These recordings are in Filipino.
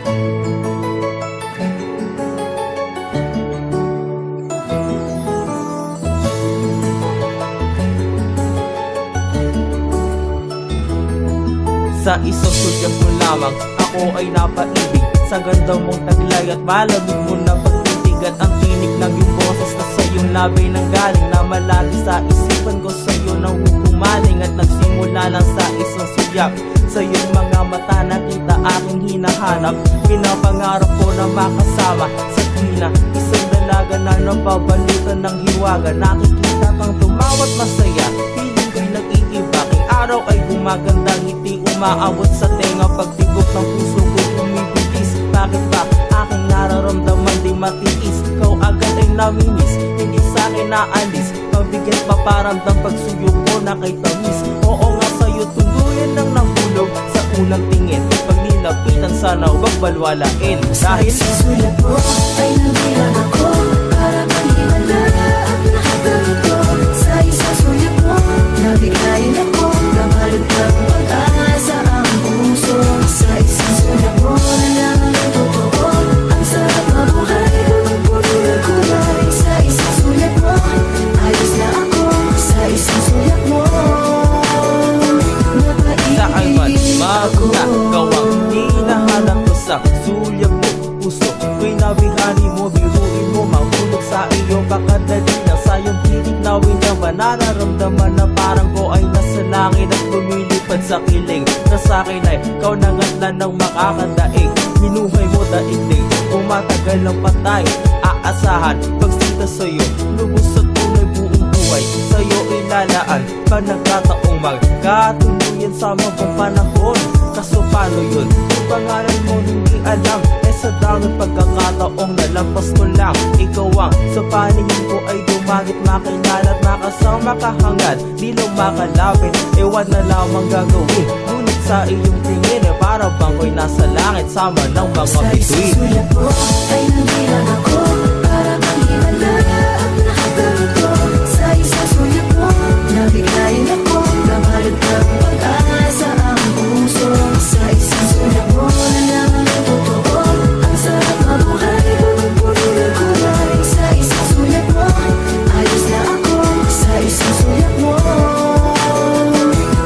Sa isang sulyap mo lamang, ako ay napaibig. Sa ganda mong taglay at malamig mo na pagtitig. At ang tinig ng iyong boses na sa iyong labay nang galing, na malagi sa isipan ko sa iyo nang humaling. At nagsimula lang sa isang sulyap, sa iyong mga mata nakita aking hinahanap. Pinapangarap ko na makasama sa tuwina, isang dalaga na nababalutan ng hiwaga. Nakikita kang tumawat masaya, piling ko'y nag-iiba. King araw ay gumaganda, ngiti umaabot sa tenga. Pagtibok ng puso ko bumibilis. Bakit ba aking nararamdaman di matiis? Ikaw agad ay namimiss, hindi sa'kin naalis. Mabigat pa paramdam pagsuyo ko na kay tamis. Oo nga sa'yo tuluyan lang nahulog sa unang tingin. Pag nilapitan sana huwag balwalain. Dahil sa sulat mo ay nabilang ako, para maniwala ang lahat ng ito. Sa isang sulat mo nabiglayin ako, nabalot ng pag-asa ang puso. Sa isang sulat mo nalaman ang totoo, ang sarap mabuhay kung puno ng kulay. Sa isang sulat mo ayos na ako, sa isang sulat mo napaibig ako. Gawang hinahanap ko sa sulyap mo. Puso ko'y nabihani mo, biruin mo, mahulog sa iyo kakadali lang. Sa iyong tinig nawin niya ba nararamdaman na parang ko ay nasa langit at lumilipad sa kiling. Na sa'kin ay ikaw nangatlan ng makakadaig. Minuhay mo daigdig, kung matagal ng patay aasahan. Pagsita sa'yo, lubos at tunay buong buhay sa'yo ilalaan. Pag nagkataong magkatuluyan sa mabang panahon, kaso paano yun? Yung pangalan mo hindi alam, sa dami pagkakataong nalampas ko lang. Ikaw ang sa paningin ko ay dumagit, makilala at makasama kahangad. Di lang makalapit, ewan na lamang gagawin. Ngunit sa iyong tingin para bang ko'y nasa langit sama ng mga bituin. Sa isang sulat mo ay nabilang ako, para maniwala ang lahat ng ito. Sa isang sulat mo nabiglayin ako, nabalot ng pag-asa ang puso. Sa isang sulat mo nalaman ang totoo, ang sarap mabuhay kung puno ng kulay. Sa isang sulat mo ayos na ako, sa isang sulat mo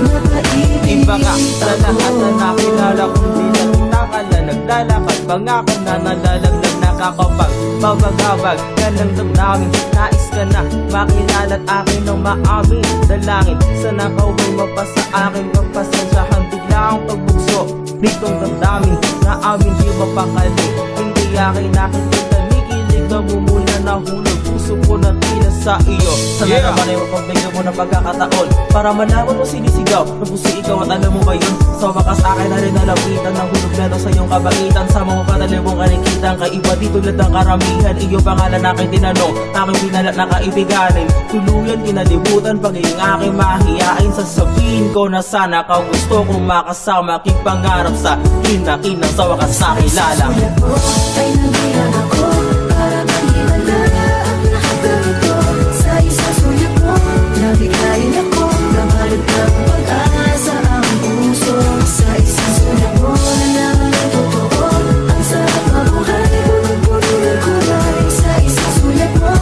napaibig Iba nga sa lahat na nakilala kong di na kita ka na naglalakad. Pangako na nalalaglag nakakapag babagabag ka ng damdamin. Nais ka na makilala at akin ang maamin. Dalangin sana ikaw ay mapasa akin. Kapasensyahan bigla ang pagbugso nitong damdamin na amin di mapakali. Hindi akin nakikita nikilig na mumula na hulog. Puso ko na tila sa iyo. Sana naman ay mapagbigyan mo ng pagkakataon para malaman mo sinisigaw na puso ikaw at alam mo ba yun? Sa wakas akin na rin nalapitan ng hulog neto sa iyong kabaitan. Sa mga patalimong kanikitan kaiba di tulad ng karamihan. Iyong pangalan aking tinanong, aking pinalat na kaibiganin. Tuluyan kinalibutan pagiging aking mahihain. Sasabihin ko na sana kau gusto kong makasama. Aking pangarap sa kinakinang sa wakas nakilala. Sulat mo ay nabilang ako, para maniwala ang lahat ng ito. Sa isang sulat mo nabiglayin ako, nabalot ng pag-asa ang puso. Sa isang sulat mo nalaman ang totoo, ang sarap mabuhay kung puno ng kulay. Sa isang sulat mo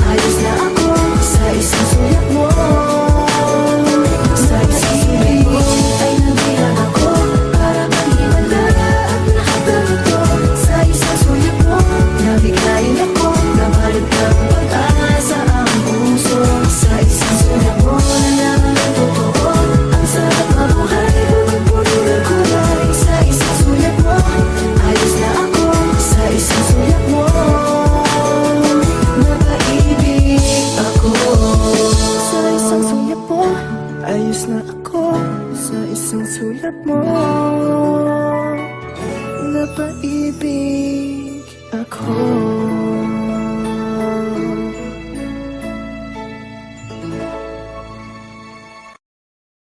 ayos na ako, sa isang sulat mo sa isang sulat mo ay nabilang ako, para maniwala ang lahat ng ito. Sa isang sulat mo nabiglayin ako, nabalot ng pag-asa ang puso. Sa isang sulat mo nalaman ang totoo, ang sarap mabuhay kung puno ng kulay. Sa isang sulat mo ayos na ako, sa isang sulat mo napaibig ako. Sa isang sulat mo ayos na ako, sa isang sulat mo napaibig ako.